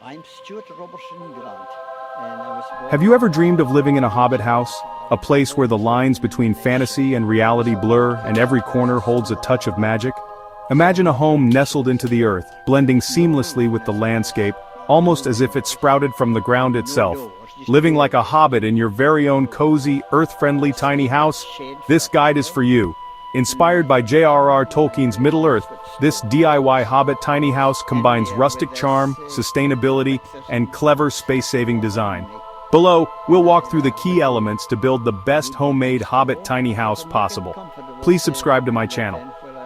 I'm Stuart Robertson Grant, and I was born. Have you ever dreamed of living in a hobbit house? A place where the lines between fantasy and reality blur and every corner holds a touch of magic? Imagine a home nestled into the earth, blending seamlessly with the landscape, almost as if it sprouted from the ground itself. Living like a hobbit in your very own cozy, earth-friendly tiny house? This guide is for you. Inspired by J.R.R. Tolkien's Middle-earth, this DIY Hobbit tiny house combines rustic charm, sustainability, and clever space-saving design. Below, we'll walk through the key elements to build the best homemade Hobbit tiny house possible. Please subscribe to my channel.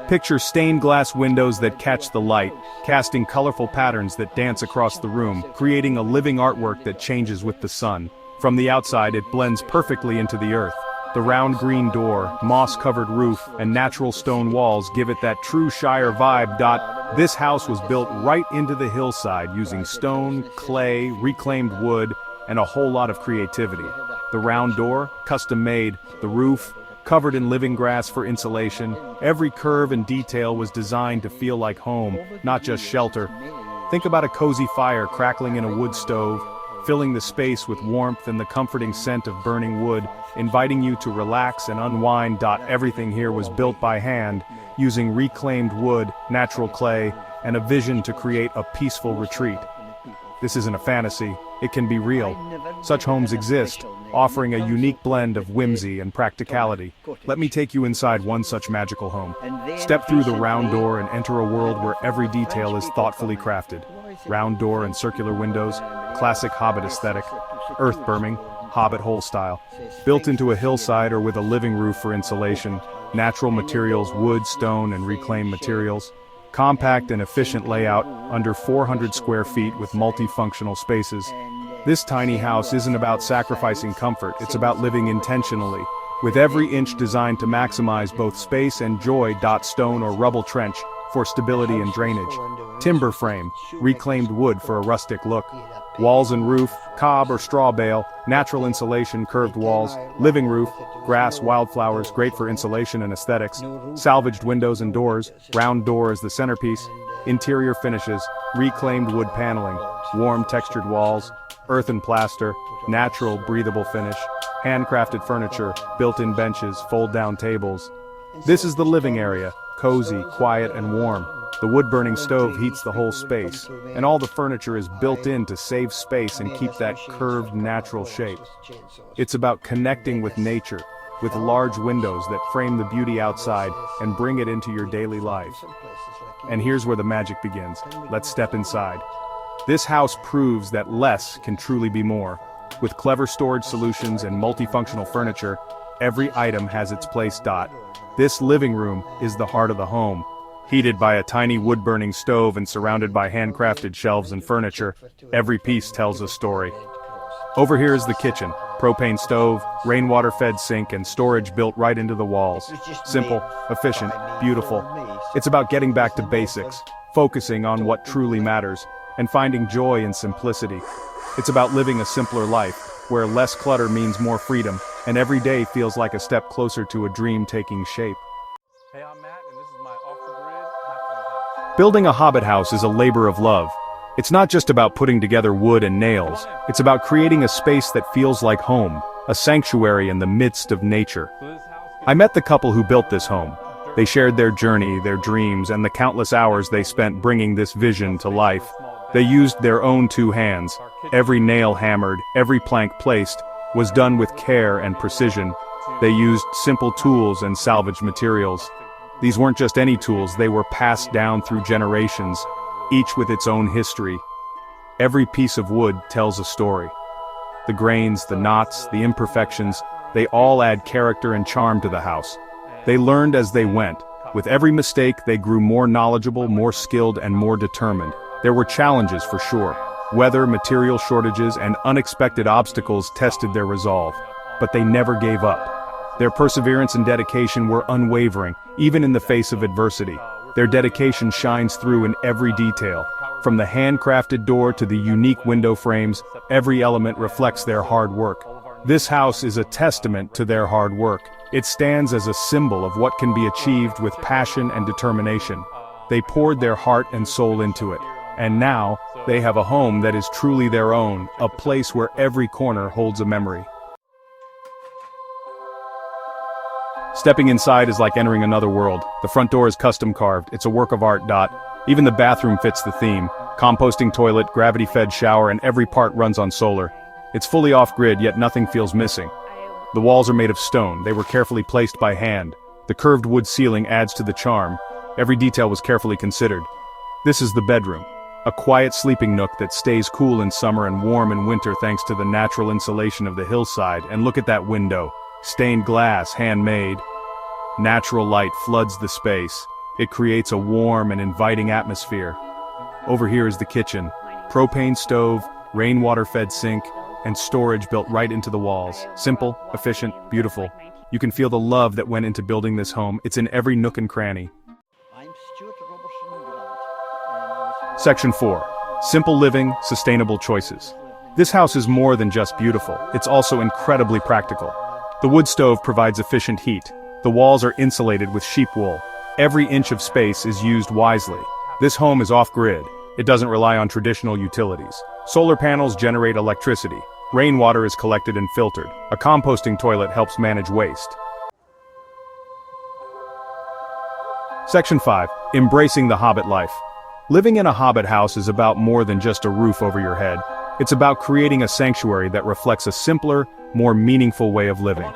Picture stained glass windows that catch the light, casting colorful patterns that dance across the room, creating a living artwork that changes with the sun. From the outside, it blends perfectly into the earth. The round green door, moss-covered roof, and natural stone walls give it that true Shire vibe. This house was built right into the hillside using stone, clay, reclaimed wood, and a whole lot of creativity. The round door, custom-made, the roof, covered in living grass for insulation. Every curve and detail was designed to feel like home, not just shelter. Think about a cozy fire crackling in a wood stove, filling the space with warmth and the comforting scent of burning wood, inviting you to relax and unwind. Everything here was built by hand, using reclaimed wood, natural clay, and a vision to create a peaceful retreat. This isn't a fantasy, it can be real. Such homes exist, offering a unique blend of whimsy and practicality. Let me take you inside one such magical home. Step through the round door and enter a world where every detail is thoughtfully crafted. Round door and circular windows, classic Hobbit aesthetic, earth berming, Hobbit hole style. Built into a hillside or with a living roof for insulation, natural materials, wood, stone, and reclaimed materials. Compact and efficient layout, under 400 square feet with multifunctional spaces. This tiny house isn't about sacrificing comfort, it's about living intentionally, with every inch designed to maximize both space and joy. Stone or rubble trench for stability and drainage. Timber frame, reclaimed wood for a rustic look. Walls and roof, cob or straw bale, natural insulation, curved walls. Living roof, grass, wildflowers, great for insulation and aesthetics. Salvaged windows and doors, round door as the centerpiece. Interior finishes, reclaimed wood paneling, warm textured walls, earth and plaster, natural breathable finish. Handcrafted furniture, built-in benches, fold-down tables. This is the living area, cozy, quiet, and warm. The wood-burning stove heats the whole space, and all the furniture is built in to save space and keep that curved, natural shape. It's about connecting with nature, with large windows that frame the beauty outside and bring it into your daily life. And here's where the magic begins. Let's step inside. This house proves that less can truly be more. With clever storage solutions and multifunctional furniture, every item has its place. This living room is the heart of the home. Heated by a tiny wood-burning stove and surrounded by handcrafted shelves and furniture, every piece tells a story. Over here is the kitchen, propane stove, rainwater-fed sink, and storage built right into the walls. Simple, efficient, beautiful. It's about getting back to basics, focusing on what truly matters, and finding joy in simplicity. It's about living a simpler life, where less clutter means more freedom, and every day feels like a step closer to a dream taking shape. Hey, I'm Matt, and this is my off-the-grid house. Building a Hobbit house is a labor of love. It's not just about putting together wood and nails. It's about creating a space that feels like home, a sanctuary in the midst of nature. I met the couple who built this home. They shared their journey, their dreams, and the countless hours they spent bringing this vision to life. They used their own two hands. Every nail hammered, every plank placed, was done with care and precision. They used simple tools and salvaged materials. These weren't just any tools, they were passed down through generations, each with its own history. Every piece of wood tells a story. The grains, the knots, the imperfections, they all add character and charm to the house. They learned as they went. With every mistake, they grew more knowledgeable, more skilled, and more determined. There were challenges for sure. Weather, material shortages, and unexpected obstacles tested their resolve. But they never gave up. Their perseverance and dedication were unwavering, even in the face of adversity. Their dedication shines through in every detail. From the handcrafted door to the unique window frames, every element reflects their hard work. This house is a testament to their hard work. It stands as a symbol of what can be achieved with passion and determination. They poured their heart and soul into it. And now, they have a home that is truly their own, a place where every corner holds a memory. Stepping inside is like entering another world. The front door is custom carved, it's a work of art. Even the bathroom fits the theme. Composting toilet, gravity-fed shower, and every part runs on solar. It's fully off-grid, yet nothing feels missing. The walls are made of stone, they were carefully placed by hand. The curved wood ceiling adds to the charm. Every detail was carefully considered. This is the bedroom. A quiet sleeping nook that stays cool in summer and warm in winter thanks to the natural insulation of the hillside. And look at that window. Stained glass, handmade. Natural light floods the space. It creates a warm and inviting atmosphere. Over here is the kitchen. Propane stove, rainwater-fed sink, and storage built right into the walls. Simple, efficient, beautiful. You can feel the love that went into building this home. It's in every nook and cranny. Section 4. Simple living, sustainable choices. This house is more than just beautiful, it's also incredibly practical. The wood stove provides efficient heat. The walls are insulated with sheep wool. Every inch of space is used wisely. This home is off-grid. It doesn't rely on traditional utilities. Solar panels generate electricity. Rainwater is collected and filtered. A composting toilet helps manage waste. Section 5. Embracing the Hobbit life. Living in a Hobbit house is about more than just a roof over your head. It's about creating a sanctuary that reflects a simpler, more meaningful way of living.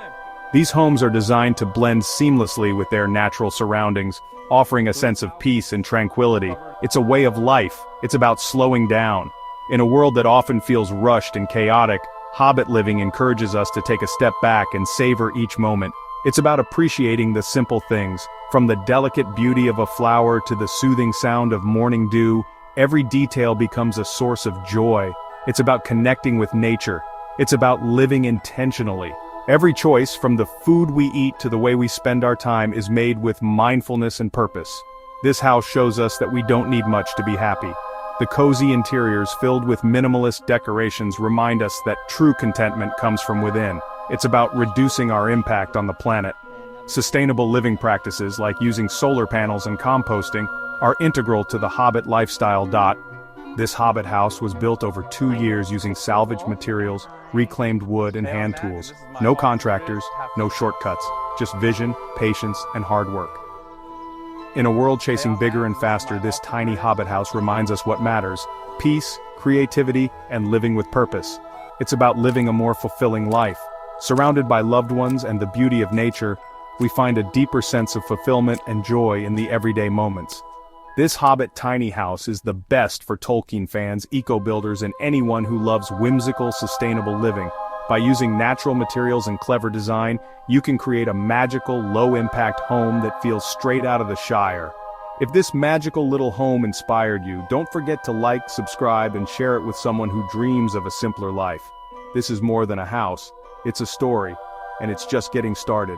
These homes are designed to blend seamlessly with their natural surroundings, offering a sense of peace and tranquility. It's a way of life. It's about slowing down. In a world that often feels rushed and chaotic, Hobbit living encourages us to take a step back and savor each moment. It's about appreciating the simple things, from the delicate beauty of a flower to the soothing sound of morning dew. Every detail becomes a source of joy. It's about connecting with nature. It's about living intentionally. Every choice, from the food we eat to the way we spend our time, is made with mindfulness and purpose. This house shows us that we don't need much to be happy. The cozy interiors filled with minimalist decorations remind us that true contentment comes from within. It's about reducing our impact on the planet. Sustainable living practices like using solar panels and composting are integral to the Hobbit lifestyle. This Hobbit house was built over 2 years using salvaged materials, reclaimed wood, and hand tools. No contractors, no shortcuts, just vision, patience, and hard work. In a world chasing bigger and faster, this tiny Hobbit house reminds us what matters: peace, creativity, and living with purpose. It's about living a more fulfilling life. Surrounded by loved ones and the beauty of nature, we find a deeper sense of fulfillment and joy in the everyday moments. This Hobbit tiny house is the best for Tolkien fans, eco-builders, and anyone who loves whimsical, sustainable living. By using natural materials and clever design, you can create a magical, low-impact home that feels straight out of the Shire. If this magical little home inspired you, don't forget to like, subscribe, and share it with someone who dreams of a simpler life. This is more than a house, it's a story, and it's just getting started.